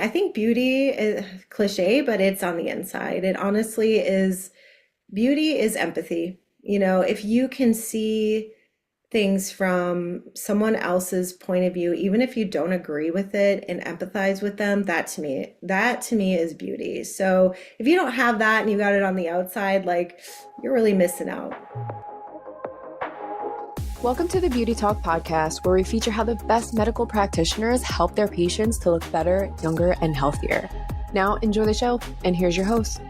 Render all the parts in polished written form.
I think beauty is cliche, but it's on the inside. It honestly is beauty is empathy. If you can see things from someone else's point of view, even if you don't agree with it and empathize with them, that to me is beauty. So if you don't have that and you got it on the outside, like you're really missing out. Welcome to the Beauty Talk podcast, where we feature how the best medical practitioners help their patients to look better, younger, and healthier. Now, enjoy the show, and here's your host.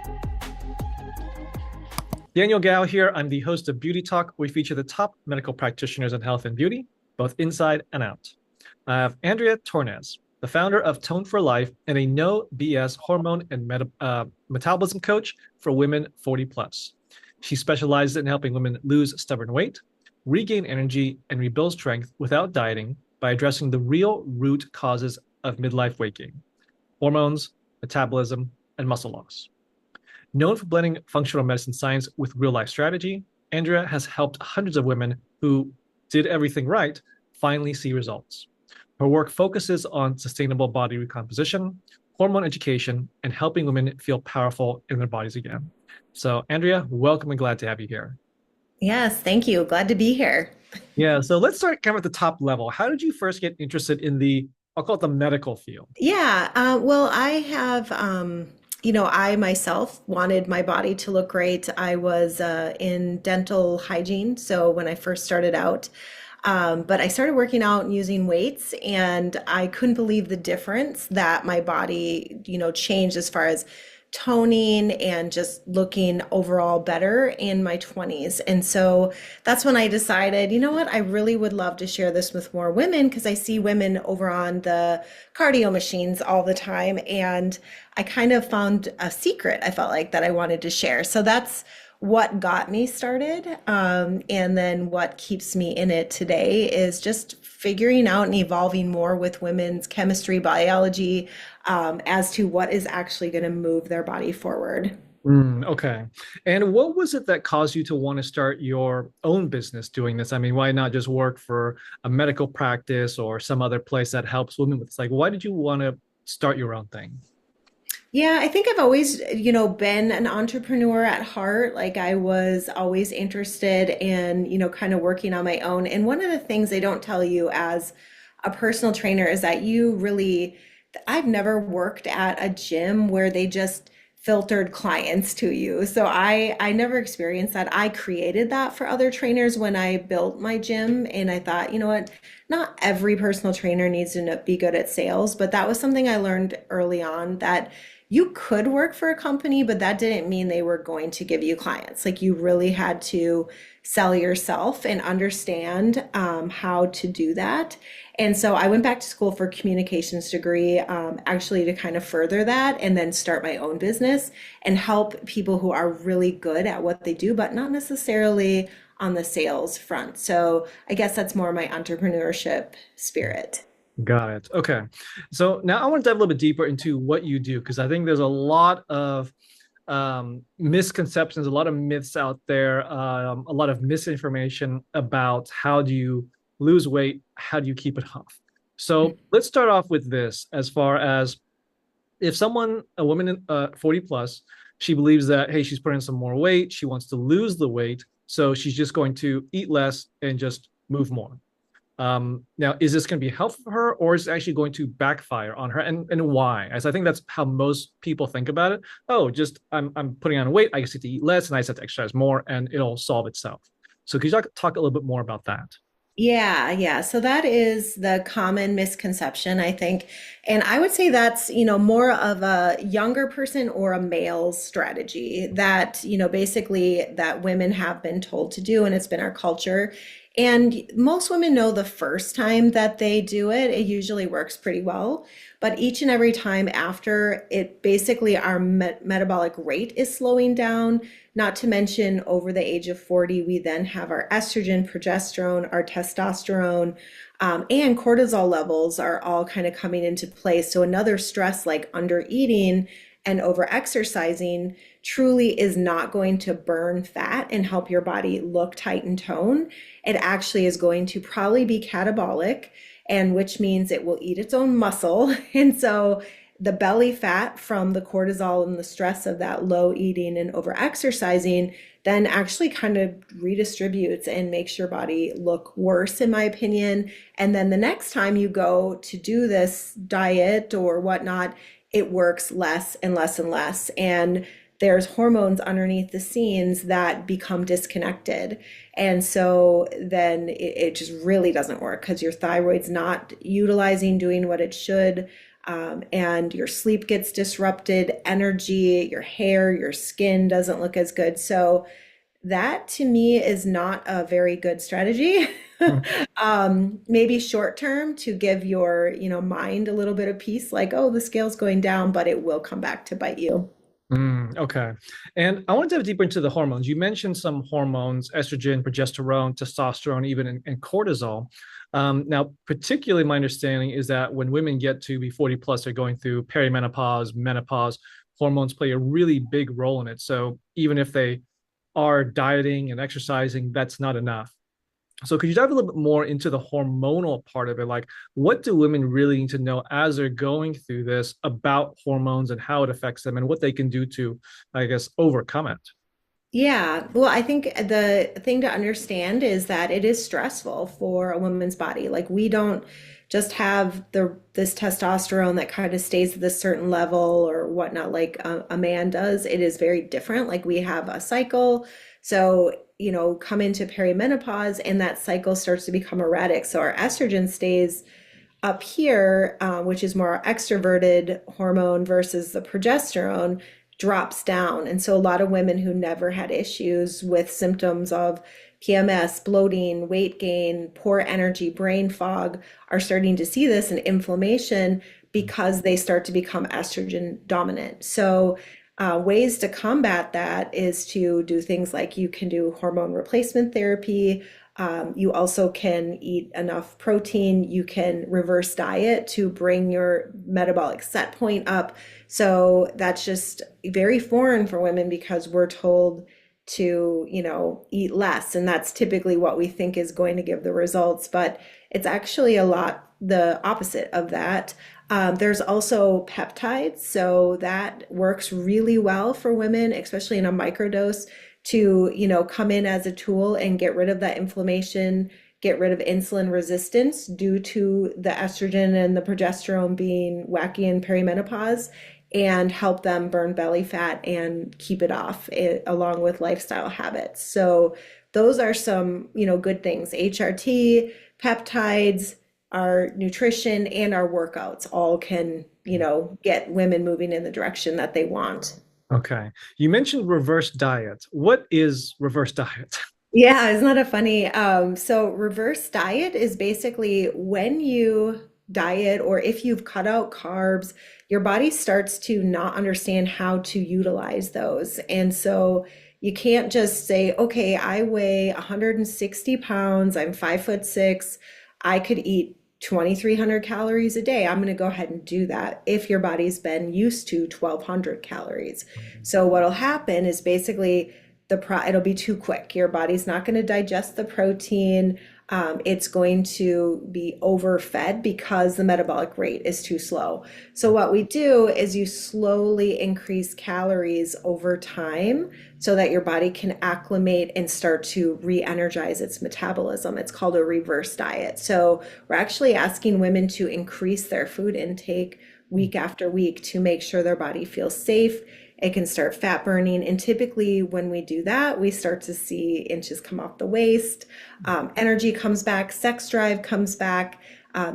Danielle Gouw here. I'm the host of Beauty Talk. We feature the top medical practitioners in health and beauty, both inside and out. I have Andrea Tornes, the founder of Tone for Life and a no BS hormone and metabolism coach for women 40 plus. She specializes in helping women lose stubborn weight, regain energy, and rebuild strength without dieting by addressing the real root causes of midlife weight gain: hormones, metabolism, and muscle loss. Known for blending functional medicine science with real-life strategy, Andrea has helped hundreds of women who did everything right finally see results. Her work focuses on sustainable body recomposition, hormone education, and helping women feel powerful in their bodies again. So, Andrea, welcome and glad to have you here. Yes, thank you. Glad to be here. Yeah, so let's start kind of at the top level. How did you first get interested in I'll call it the medical field? Yeah, well, I have, I myself wanted my body to look great. I was in dental hygiene, so when I first started out, but I started working out and using weights, and I couldn't believe the difference that my body, changed as far as toning and just looking overall better in my 20s. And so that's when I decided, you know what, I really would love to share this with more women because I see women over on the cardio machines all the time. And I kind of found a secret I felt like that I wanted to share. So that's what got me started. And then what keeps me in it today is just figuring out and evolving more with women's chemistry, biology, as to what is actually going to move their body forward. Okay. And what was it that caused you to want to start your own business doing this? I mean, why not just work for a medical practice or some other place that helps women with this? Like, why did you want to start your own thing? Yeah, I think I've always, been an entrepreneur at heart. Like I was always interested in, kind of working on my own. And one of the things they don't tell you as a personal trainer is that I've never worked at a gym where they just filtered clients to you. So I never experienced that. I created that for other trainers when I built my gym. And I thought, you know what, not every personal trainer needs to be good at sales, but that was something I learned early on, that you could work for a company, but that didn't mean they were going to give you clients. Like you really had to sell yourself and understand how to do that. And so I went back to school for communications degree, actually to kind of further that and then start my own business and help people who are really good at what they do, but not necessarily on the sales front. So I guess that's more my entrepreneurship spirit. Got it. Okay. So now I want to dive a little bit deeper into what you do, because I think there's a lot of misconceptions, a lot of myths out there, a lot of misinformation about how do you lose weight, how do you keep it off. So let's start off with this. As far as if a woman in 40 plus, she believes that, hey, she's putting on some more weight, she wants to lose the weight, so she's just going to eat less and just move more. Now, is this going to be helpful for her, or is it actually going to backfire on her, and why? As I think that's how most people think about it. Oh, just I'm putting on weight, I just have to eat less, and I just have to exercise more, and it'll solve itself. So could you talk a little bit more about that? Yeah, yeah. So that is the common misconception, I think. And I would say that's, more of a younger person or a male's strategy that, basically that women have been told to do, and it's been our culture. And most women know the first time that they do it, it usually works pretty well. But each and every time after, it basically our metabolic rate is slowing down. Not to mention, over the age of 40, we then have our estrogen, progesterone, our testosterone, and cortisol levels are all kind of coming into play. So another stress like under eating and over exercising truly is not going to burn fat and help your body look tight and tone. It actually is going to probably be catabolic, and which means it will eat its own muscle. And so the belly fat from the cortisol and the stress of that low eating and over exercising then actually kind of redistributes and makes your body look worse, in my opinion. And then the next time you go to do this diet or whatnot, it works less and less and less. And there's hormones underneath the scenes that become disconnected. And so then it just really doesn't work because your thyroid's not utilizing, doing what it should. And your sleep gets disrupted, energy, your hair, your skin doesn't look as good. So that to me is not a very good strategy. Maybe short term to give your, mind a little bit of peace, like, oh, the scale's going down, but it will come back to bite you. Okay. And I want to dive deeper into the hormones. You mentioned some hormones, estrogen, progesterone, testosterone, even and cortisol. Now, particularly my understanding is that when women get to be 40 plus, they're going through perimenopause, menopause, hormones play a really big role in it. So even if they are dieting and exercising, that's not enough. So could you dive a little bit more into the hormonal part of it? Like, what do women really need to know as they're going through this about hormones and how it affects them and what they can do to, I guess, overcome it? Yeah, well, I think the thing to understand is that it is stressful for a woman's body. Like we don't just have this testosterone that kind of stays at this certain level or whatnot, like a man does. It is very different. Like we have a cycle. So, come into perimenopause and that cycle starts to become erratic. So our estrogen stays up here, which is more extroverted hormone versus the progesterone drops down. And so a lot of women who never had issues with symptoms of PMS, bloating, weight gain, poor energy, brain fog are starting to see this and inflammation because they start to become estrogen dominant. So ways to combat that is to do things like you can do hormone replacement therapy. You also can eat enough protein. You can reverse diet to bring your metabolic set point up. So that's just very foreign for women because we're told to, eat less. And that's typically what we think is going to give the results. But it's actually a lot the opposite of that. There's also peptides. So that works really well for women, especially in a microdose to, come in as a tool and get rid of that inflammation, get rid of insulin resistance due to the estrogen and the progesterone being wacky in perimenopause and help them burn belly fat and keep it off along with lifestyle habits. So those are some, good things. HRT, peptides, our nutrition and our workouts all can, get women moving in the direction that they want. Okay. You mentioned reverse diet. What is reverse diet? Yeah, isn't that a funny? So reverse diet is basically when you diet or if you've cut out carbs, your body starts to not understand how to utilize those. And so you can't just say, okay, I weigh 160 pounds, I'm 5'6", I could eat 2,300 calories a day. I'm going to go ahead and do that if your body's been used to 1,200 calories. So what'll happen is basically it'll be too quick. Your body's not going to digest the protein. It's going to be overfed because the metabolic rate is too slow. So what we do is you slowly increase calories over time so that your body can acclimate and start to re-energize its metabolism. It's called a reverse diet. So we're actually asking women to increase their food intake week after week to make sure their body feels safe. It can start fat burning. And typically when we do that, we start to see inches come off the waist, energy comes back, sex drive comes back,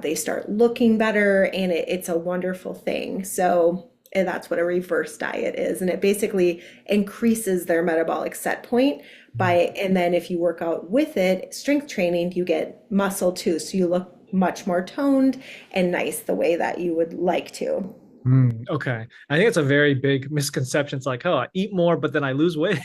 they start looking better, and it's a wonderful thing. So and that's what a reverse diet is. And it basically increases their metabolic set point and then if you work out with it, strength training, you get muscle too. So you look much more toned and nice the way that you would like to. Okay. I think it's a very big misconception. It's like, oh, I eat more, but then I lose weight.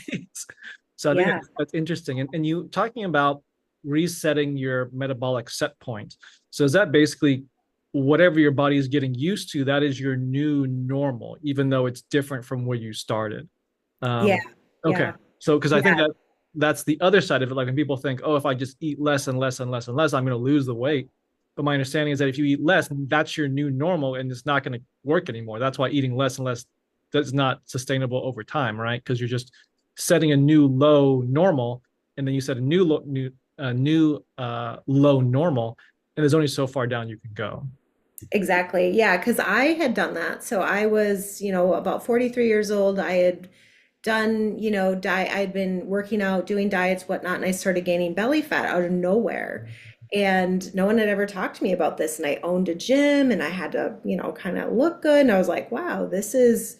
So I think Yeah. that's interesting. And you talking about resetting your metabolic set point. So is that basically whatever your body is getting used to, that is your new normal, even though it's different from where you started? Yeah. Okay. Yeah. So, because I think Yeah. that that's the other side of it. Like when people think, oh, if I just eat less and less and less and less, I'm going to lose the weight. but my understanding is that if you eat less, that's your new normal and it's not going to work anymore. That's why eating less and less that's not sustainable over time, right? Because you're just setting a new low normal, and then you set a new low normal, and there's only so far down you can go. Exactly. Yeah, because I had done that. So I was, about 43 years old. I had done, diet. I'd been working out, doing diets, whatnot, and I started gaining belly fat out of nowhere. And no one had ever talked to me about this. And I owned a gym and I had to, kind of look good. And I was like, wow, this is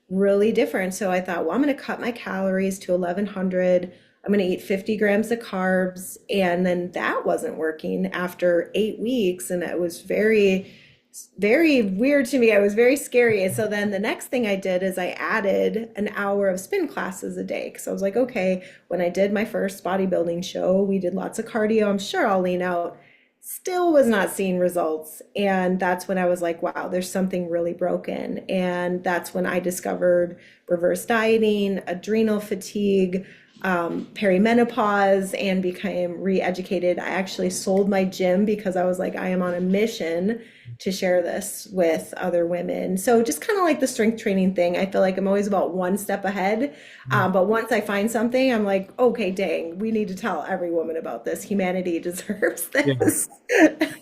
really different. So I thought, well, I'm going to cut my calories to 1100. I'm going to eat 50 grams of carbs. And then that wasn't working after 8 weeks. And it was very weird to me. It was very scary. And so then the next thing I did is I added an hour of spin classes a day. Because I was like, okay, when I did my first bodybuilding show, we did lots of cardio. I'm sure I'll lean out. Still was not seeing results. And that's when I was like, wow, there's something really broken. And that's when I discovered reverse dieting, adrenal fatigue, perimenopause, and became re-educated. I actually sold my gym because I was like, I am on a mission to share this with other women. So just kind of like the strength training thing, I feel like I'm always about one step ahead. But once I find something, I'm like, okay, dang, we need to tell every woman about this. Humanity deserves this. Yeah.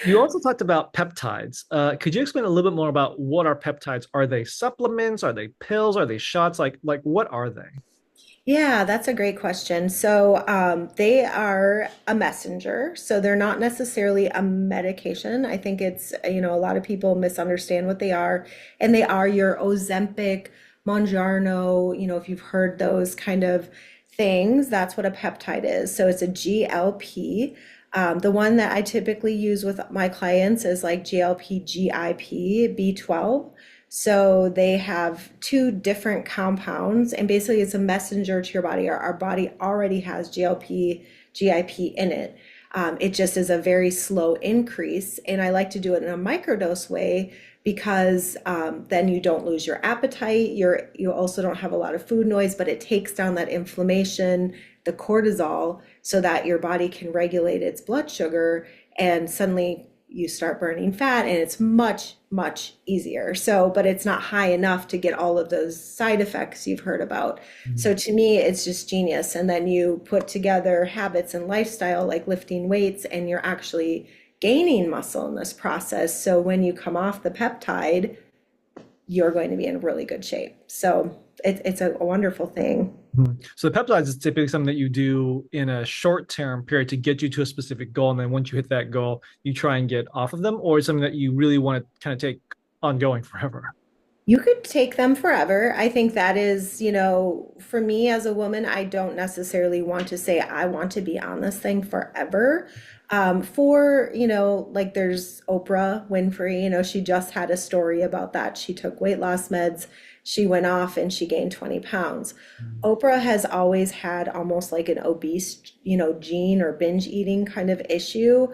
You also talked about peptides. Could you explain a little bit more about what are peptides? Are they supplements? Are they pills? Are they shots? Like what are they? Yeah, that's a great question. So they are a messenger. So they're not necessarily a medication. I think it's, a lot of people misunderstand what they are. And they are your Ozempic, Mounjaro, if you've heard those kind of things, that's what a peptide is. So it's a GLP. The one that I typically use with my clients is like GLP, GIP, B12. So they have two different compounds, and basically it's a messenger to your body. Our body already has GLP, GIP in it. It just is a very slow increase. And I like to do it in a microdose way because then you don't lose your appetite. You also don't have a lot of food noise, but it takes down that inflammation, the cortisol, so that your body can regulate its blood sugar, and suddenly you start burning fat, and it's much, much easier. So, but it's not high enough to get all of those side effects you've heard about. So to me, it's just genius. And then you put together habits and lifestyle like lifting weights, and you're actually gaining muscle in this process. So when you come off the peptide, you're going to be in really good shape. So it's a wonderful thing. So the peptides is typically something that you do in a short-term period to get you to a specific goal. And then once you hit that goal, you try and get off of them, or it's something that you really want to kind of take ongoing forever. You could take them forever. I think that is, for me as a woman, I don't necessarily want to say I want to be on this thing forever. Like there's Oprah Winfrey, she just had a story about that. She took weight loss meds. She went off and she gained 20 pounds. Oprah has always had almost like an obese, gene or binge eating kind of issue.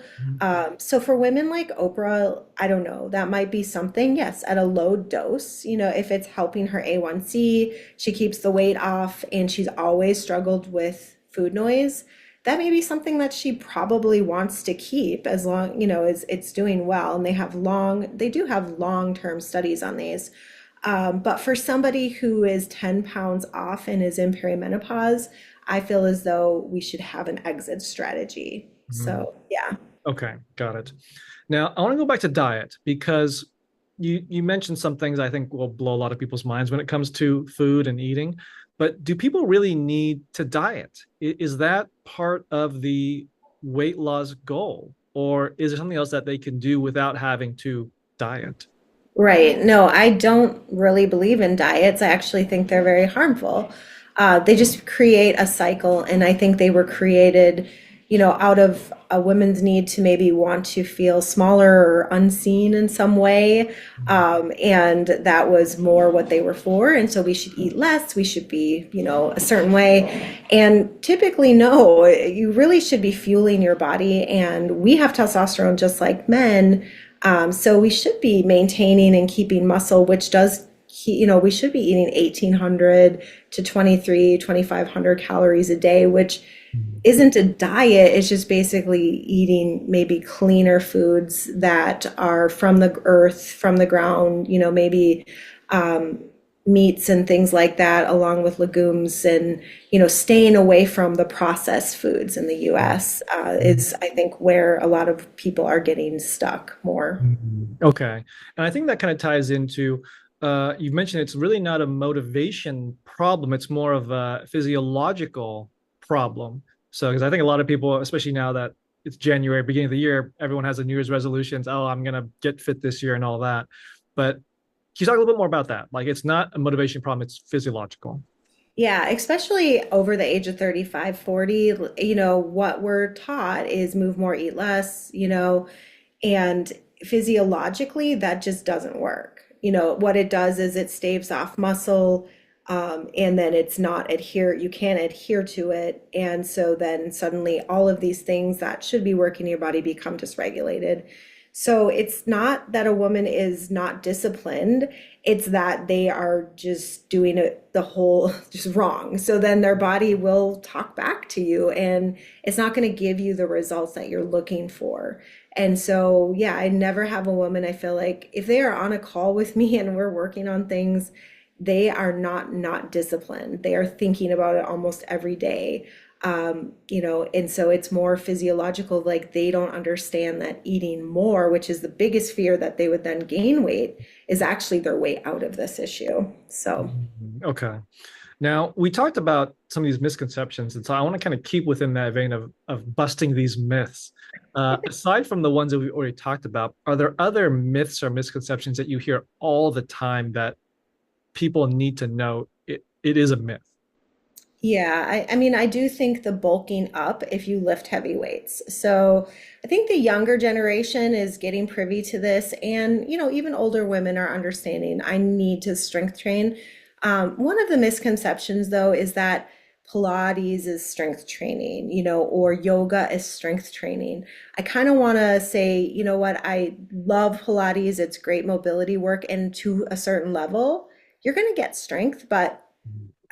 So for women like Oprah, I don't know, that might be something, yes, at a low dose, if it's helping her A1C, she keeps the weight off, and she's always struggled with food noise. That may be something that she probably wants to keep as long, as it's doing well. And they do have long-term studies on these. But for somebody who is 10 pounds off and is in perimenopause, I feel as though we should have an exit strategy. So, yeah. Okay, got it. Now, I want to go back to diet because you mentioned some things I think will blow a lot of people's minds when it comes to food and eating. But do people really need to diet? Is that part of the weight loss goal? Or is there something else that they can do without having to diet? Right. No, I don't really believe in diets. I actually think they're very harmful. They just create a cycle, and I think they were created, out of a woman's need to maybe want to feel smaller or unseen in some way. And that was more what they were for. And so we should eat less. We should be, a certain way. And typically, no, you really should be fueling your body. And we have testosterone just like men. So we should be maintaining and keeping muscle, which does we should be eating 1,800 to 2,500 calories a day, which isn't a diet. It's just basically eating maybe cleaner foods that are from the earth, from the ground, maybe um, meats and things like that, along with legumes, and staying away from the processed foods in the US is, I think, where a lot of people are getting stuck more. Okay. And I think that kind of ties into you've mentioned it's really not a motivation problem, it's more of a physiological problem. So, because I think a lot of people, especially now that it's January, beginning of the year, everyone has a New Year's resolutions. Oh, I'm gonna get fit this year and all that. But can you talk a little bit more about that? Like, it's not a motivation problem, it's physiological. Yeah, especially over the age of 35, 40, what we're taught is move more, eat less, and physiologically, that just doesn't work. What it does is it staves off muscle, and then you can't adhere to it. And so then suddenly all of these things that should be working in your body become dysregulated. So it's not that a woman is not disciplined, it's that they are just doing it the whole just wrong. So then their body will talk back to you and it's not going to give you the results that you're looking for. And so, yeah, I never have a woman, I feel like if they are on a call with me and we're working on things, they are not disciplined. They are thinking about it almost every day. And so it's more physiological, like they don't understand that eating more, which is the biggest fear that they would then gain weight, is actually their way out of this issue. So, Okay. Now, we talked about some of these misconceptions, and so I want to kind of keep within that vein of busting these myths. Aside from the ones that we already talked about, are there other myths or misconceptions that you hear all the time that people need to know it is a myth? yeah, I mean, I do think the bulking up if you lift heavy weights. So I think the younger generation is getting privy to this, and even older women are understanding I need to strength train. One of the misconceptions, though, is that Pilates is strength training, or yoga is strength training. I kind of want to say, you know what, I love Pilates. It's great mobility work, and to a certain level, you're going to get strength, but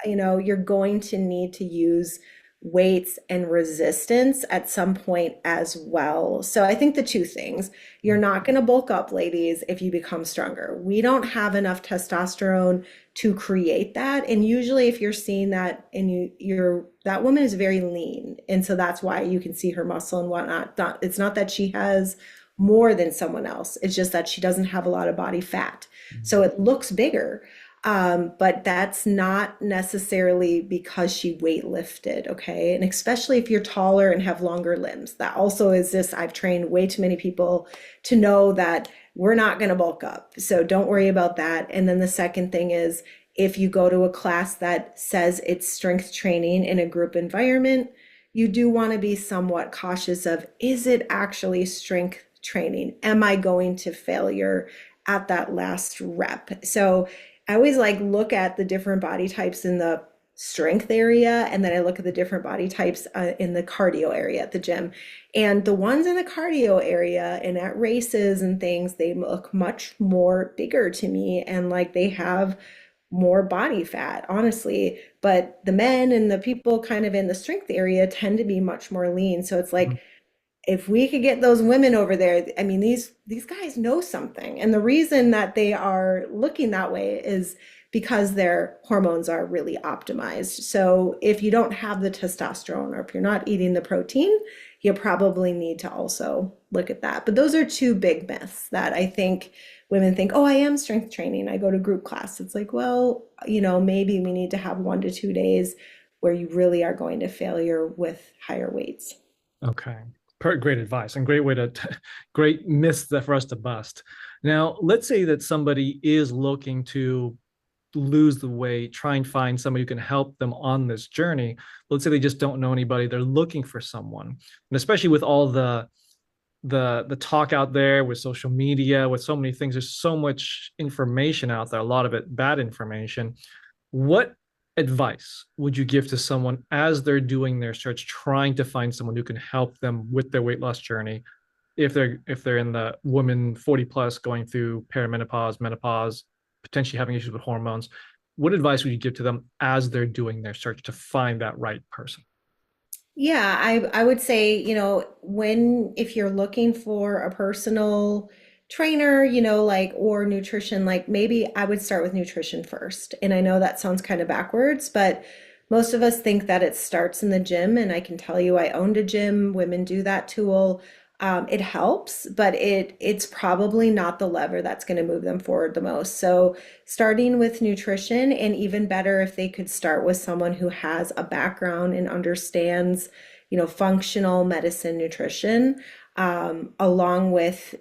you're going to need to use weights and resistance at some point as well. So I think the two things, you're not going to bulk up, ladies, if you become stronger. We don't have enough testosterone to create that. And usually if you're seeing that and you're that woman is very lean. And so that's why you can see her muscle and whatnot. It's not that she has more than someone else. It's just that she doesn't have a lot of body fat. So it looks bigger. But that's not necessarily because she weight lifted, okay? And especially if you're taller and have longer limbs. That also is this, I've trained way too many people to know that we're not going to bulk up. So don't worry about that. And then the second thing is if you go to a class that says it's strength training in a group environment, you do want to be somewhat cautious of, is it actually strength training? Am I going to failure at that last rep? So I always like look at the different body types in the strength area, and then I look at the different body types in the cardio area at the gym. And the ones in the cardio area and at races and things, they look much more bigger to me and like they have more body fat, honestly. But the men and the people kind of in the strength area tend to be much more lean. So it's like if we could get those women over there, I mean, these guys know something. And the reason that they are looking that way is because their hormones are really optimized. So if you don't have the testosterone or if you're not eating the protein, you probably need to also look at that. But those are two big myths that I think women think, oh, I am strength training. I go to group class. It's like, well, maybe we need to have 1 to 2 days where you really are going to failure with higher weights. Okay. Great advice and great way to great myths that for us to bust. Now, let's say that somebody is looking to lose the weight, try and find somebody who can help them on this journey. Let's say they just don't know anybody, they're looking for someone. And especially with all the talk out there with social media, with so many things, there's so much information out there, a lot of it bad information. What advice would you give to someone as they're doing their search, trying to find someone who can help them with their weight loss journey? If they're in the woman 40 plus going through perimenopause, menopause, potentially having issues with hormones, what advice would you give to them as they're doing their search to find that right person? Yeah, I would say, if you're looking for a personal trainer, like or nutrition, like maybe I would start with nutrition first. And I know that sounds kind of backwards, but most of us think that it starts in the gym, and I can tell you I owned a gym, women do that tool. It helps, but it's probably not the lever that's going to move them forward the most. So starting with nutrition, and even better if they could start with someone who has a background and understands, functional medicine nutrition, along with,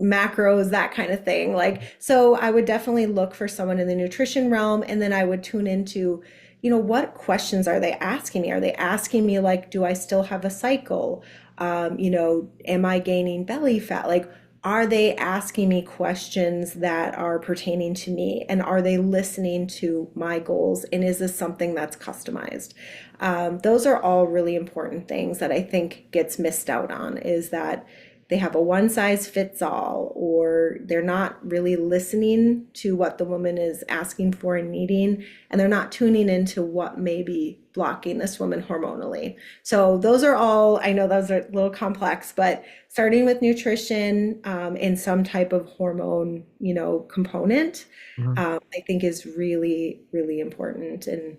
macros, that kind of thing. Like, so I would definitely look for someone in the nutrition realm, and then I would tune into, what questions are they asking me? Are they asking me like, do I still have a cycle? Am I gaining belly fat? Like, are they asking me questions that are pertaining to me? And are they listening to my goals? And is this something that's customized? Those are all really important things that I think gets missed out on, is that they have a one size fits all, or they're not really listening to what the woman is asking for and needing, and they're not tuning into what may be blocking this woman hormonally. So those are all, I know those are a little complex, but starting with nutrition, and some type of hormone, component, Mhm. I think is really, really important. And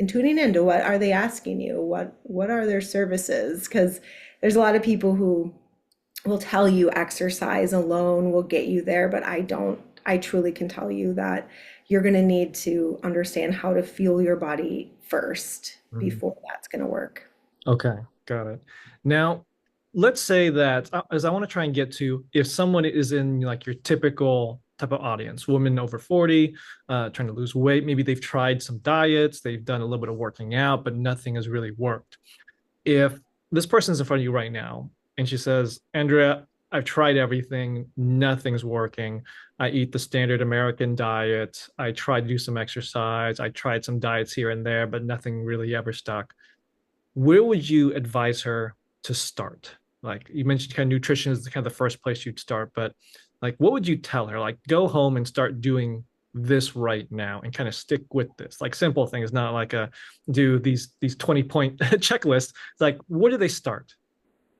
tuning into what are they asking you? What are their services? Because there's a lot of people who will tell you exercise alone will get you there, but I truly can tell you that you're going to need to understand how to fuel your body first Mhm. before that's going to work. Okay, got it. Now, let's say that as I want to try and get to, if someone is in like your typical type of audience, women over 40, trying to lose weight, maybe they've tried some diets, they've done a little bit of working out, but nothing has really worked. If this person's in front of you right now and she says, Andrea, I've tried everything, nothing's working. I eat the standard American diet. I tried to do some exercise. I tried some diets here and there, but nothing really ever stuck. Where would you advise her to start? Like you mentioned, kind of nutrition is kind of the first place you'd start, but like what would you tell her? Like go home and start doing this right now and kind of stick with this. Like simple things, not like a do these 20-point checklists. It's like where do they start?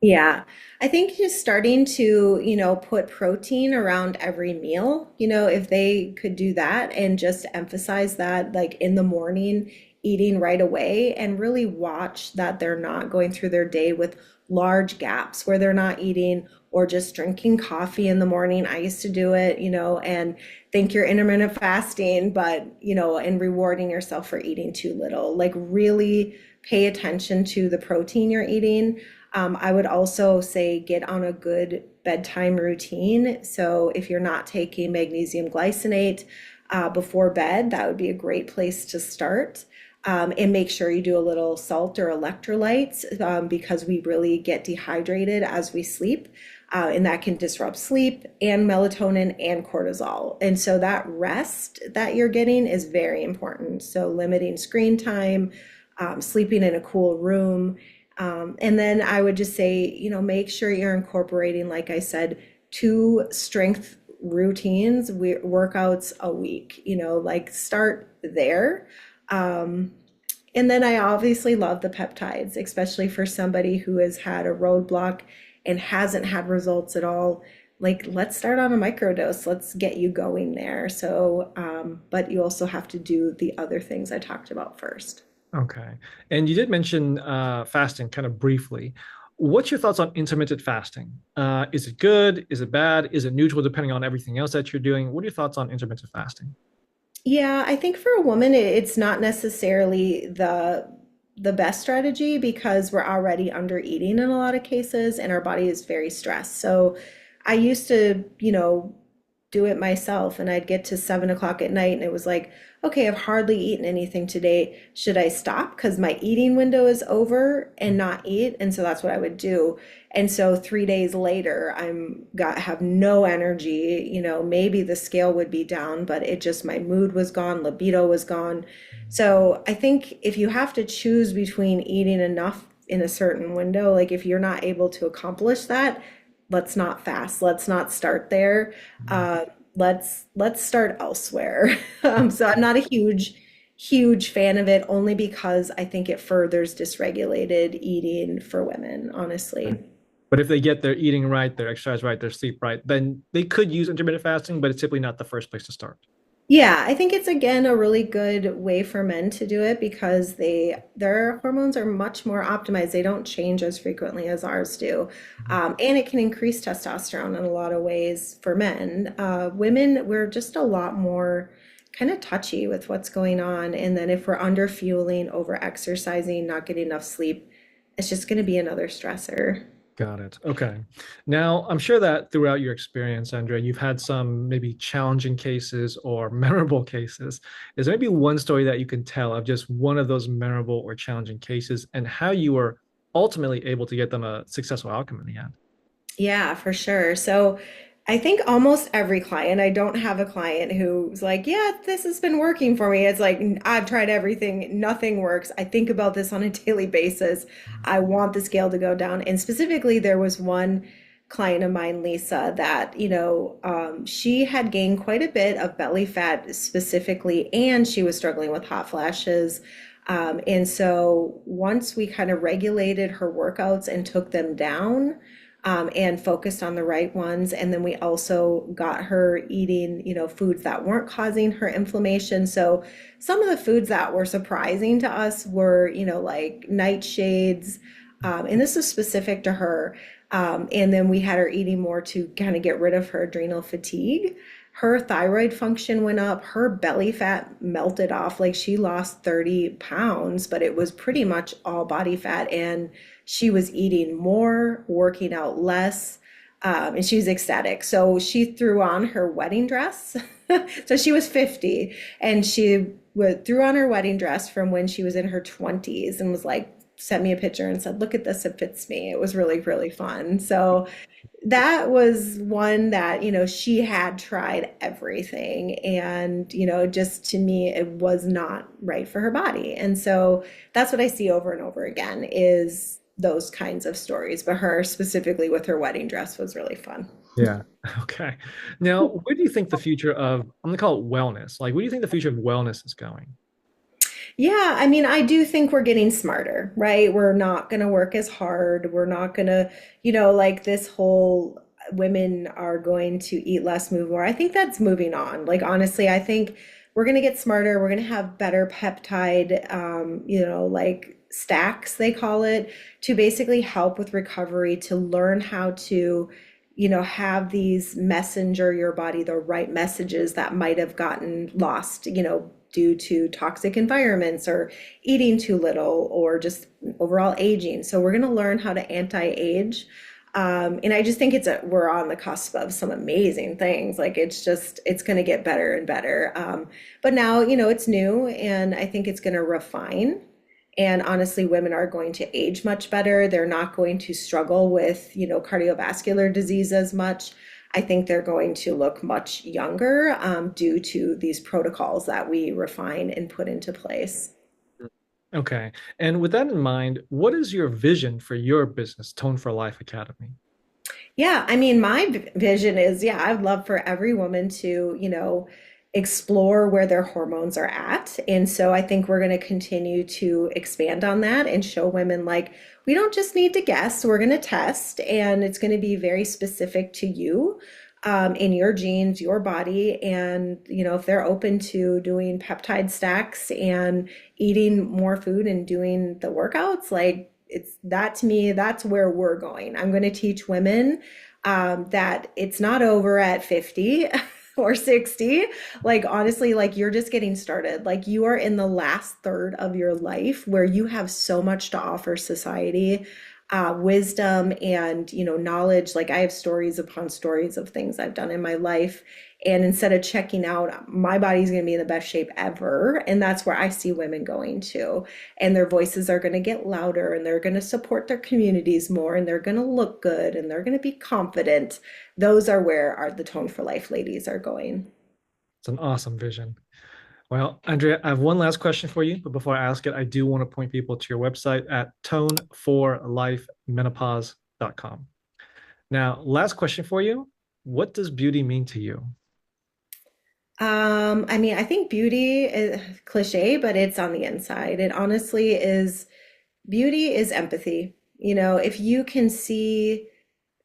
Yeah, I think just starting to, put protein around every meal, if they could do that and just emphasize that, like in the morning, eating right away, and really watch that they're not going through their day with large gaps where they're not eating or just drinking coffee in the morning. I used to do it, and think you're intermittent fasting, but, and rewarding yourself for eating too little. Like really pay attention to the protein you're eating. I would also say get on a good bedtime routine. So if you're not taking magnesium glycinate before bed, that would be a great place to start. And make sure you do a little salt or electrolytes, because we really get dehydrated as we sleep. And that can disrupt sleep and melatonin and cortisol. And so that rest that you're getting is very important. So limiting screen time, sleeping in a cool room. And then I would just say, make sure you're incorporating, like I said, 2 strength routines, workouts a week, like start there. Um, and then I obviously love the peptides, especially for somebody who has had a roadblock and hasn't had results at all. Like, let's start on a microdose. Let's get you going there. So, but you also have to do the other things I talked about first. Okay. And you did mention fasting kind of briefly. What's your thoughts on intermittent fasting? Is it good? Is it bad? Is it neutral depending on everything else that you're doing? What are your thoughts on intermittent fasting? Yeah, I think for a woman, it's not necessarily the best strategy because we're already under eating in a lot of cases and our body is very stressed. So I used to, do it myself, and I'd get to 7 o'clock at night and it was like, okay, I've hardly eaten anything today. Should I stop? Because my eating window is over and not eat. And so that's what I would do. And so 3 days later, have no energy, maybe the scale would be down, but it just my mood was gone, libido was gone. So I think if you have to choose between eating enough in a certain window, like if you're not able to accomplish that, let's not fast. Let's not start there. let's start elsewhere. So I'm not a huge fan of it only because I think it furthers dysregulated eating for women, honestly. But if they get their eating right, their exercise right, their sleep right, then they could use intermittent fasting, but it's simply not the first place to start. Yeah, I think it's again a really good way for men to do it because their hormones are much more optimized. They don't change as frequently as ours do. And it can increase testosterone in a lot of ways for men. Women, we're just a lot more kind of touchy with what's going on. And then if we're under fueling, over exercising, not getting enough sleep, it's just going to be another stressor. Got it. Okay. Now, I'm sure that throughout your experience, Andrea, you've had some maybe challenging cases or memorable cases. Is there maybe one story that you can tell of just one of those memorable or challenging cases and how you were ultimately able to get them a successful outcome in the end? Yeah, for sure. So I think almost every client, I don't have a client who's like, yeah, this has been working for me. It's like, I've tried everything, nothing works. I think about this on a daily basis. I want the scale to go down. And specifically, there was one client of mine, Lisa, that, she had gained quite a bit of belly fat specifically, and she was struggling with hot flashes. And so once we kind of regulated her workouts and took them down, and focused on the right ones. And then we also got her eating, foods that weren't causing her inflammation. So some of the foods that were surprising to us were, like nightshades. And this is specific to her. And then we had her eating more to kind of get rid of her adrenal fatigue. Her thyroid function went up, her belly fat melted off. Like she lost 30 pounds, but it was pretty much all body fat. And she was eating more, working out less, and she was ecstatic. So she threw on her wedding dress. So she was 50, and threw on her wedding dress from when she was in her 20s and was like, sent me a picture and said, look at this, it fits me. It was really, really fun. So that was one that, she had tried everything. And, just to me, it was not right for her body. And so that's what I see over and over again is those kinds of stories. But her specifically with her wedding dress was really fun. Yeah. Okay. Now, where do you think the future of, I'm going to call it wellness, like, where do you think the future of wellness is going? Yeah, I mean, I do think we're getting smarter, right? We're not going to work as hard. We're not going to, like this whole women are going to eat less, move more. I think that's moving on. Like, honestly, I think we're going to get smarter. We're going to have better peptide, like stacks, they call it, to basically help with recovery, to learn how to, have these messenger your body the right messages that might have gotten lost, due to toxic environments or eating too little or just overall aging. So we're going to learn how to anti-age. And I just think we're on the cusp of some amazing things. Like it's going to get better and better. But now, it's new and I think it's going to refine. And honestly, women are going to age much better. They're not going to struggle with, cardiovascular disease as much. I think they're going to look much younger due to these protocols that we refine and put into place. Okay. And with that in mind, what is your vision for your business, Tone for Life Academy? Yeah, I mean, my vision is, yeah, I'd love for every woman to, explore where their hormones are at. And so I think we're going to continue to expand on that and show women like, we don't just need to guess, we're going to test, and it's going to be very specific to you. In your genes, your body, and if they're open to doing peptide stacks and eating more food and doing the workouts, like it's that to me, that's where we're going. I'm going to teach women that it's not over at 50 or 60. Like honestly, like you're just getting started. Like you are in the last third of your life where you have so much to offer society, wisdom and knowledge. Like I have stories upon stories of things I've done in my life, and instead of checking out, my body's going to be in the best shape ever. And that's where I see women going to, and their voices are going to get louder, and they're going to support their communities more, and they're going to look good, and they're going to be confident. Those are where the Tone for Life ladies are going. It's an awesome vision. Well, Andrea, I have one last question for you, but before I ask it, I do want to point people to your website at toneforlifemenopause.com. Now, last question for you. What does beauty mean to you? I mean, I think beauty is cliche, but it's on the inside. It honestly is, beauty is empathy. If you can see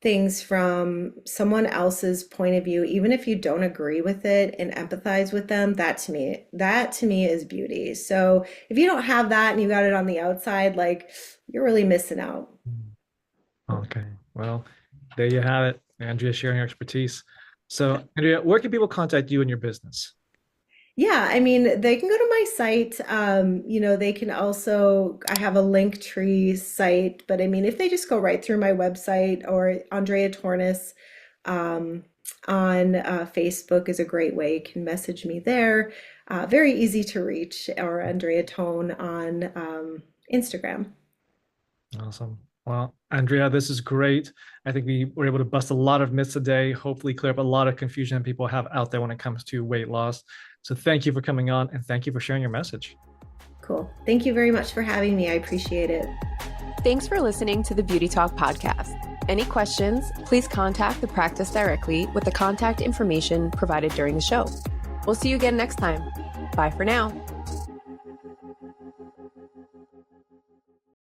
things from someone else's point of view, even if you don't agree with it and empathize with them, that to me is beauty. So if you don't have that and you got it on the outside, like you're really missing out. Mm. Okay. Well, there you have it. Andrea sharing her expertise. So, Andrea, where can people contact you and your business? Yeah, I mean, they can go to my site. They can also, I have a link tree site, but I mean, if they just go right through my website or Andrea Tornes um, on Facebook is a great way. You can message me there. Very easy to reach, or Andrea Tone on Instagram. Awesome. Well, Andrea, this is great. I think we were able to bust a lot of myths today, hopefully clear up a lot of confusion that people have out there when it comes to weight loss. So thank you for coming on and thank you for sharing your message. Cool. Thank you very much for having me. I appreciate it. Thanks for listening to the Beauty Talk podcast. Any questions, please contact the practice directly with the contact information provided during the show. We'll see you again next time. Bye for now.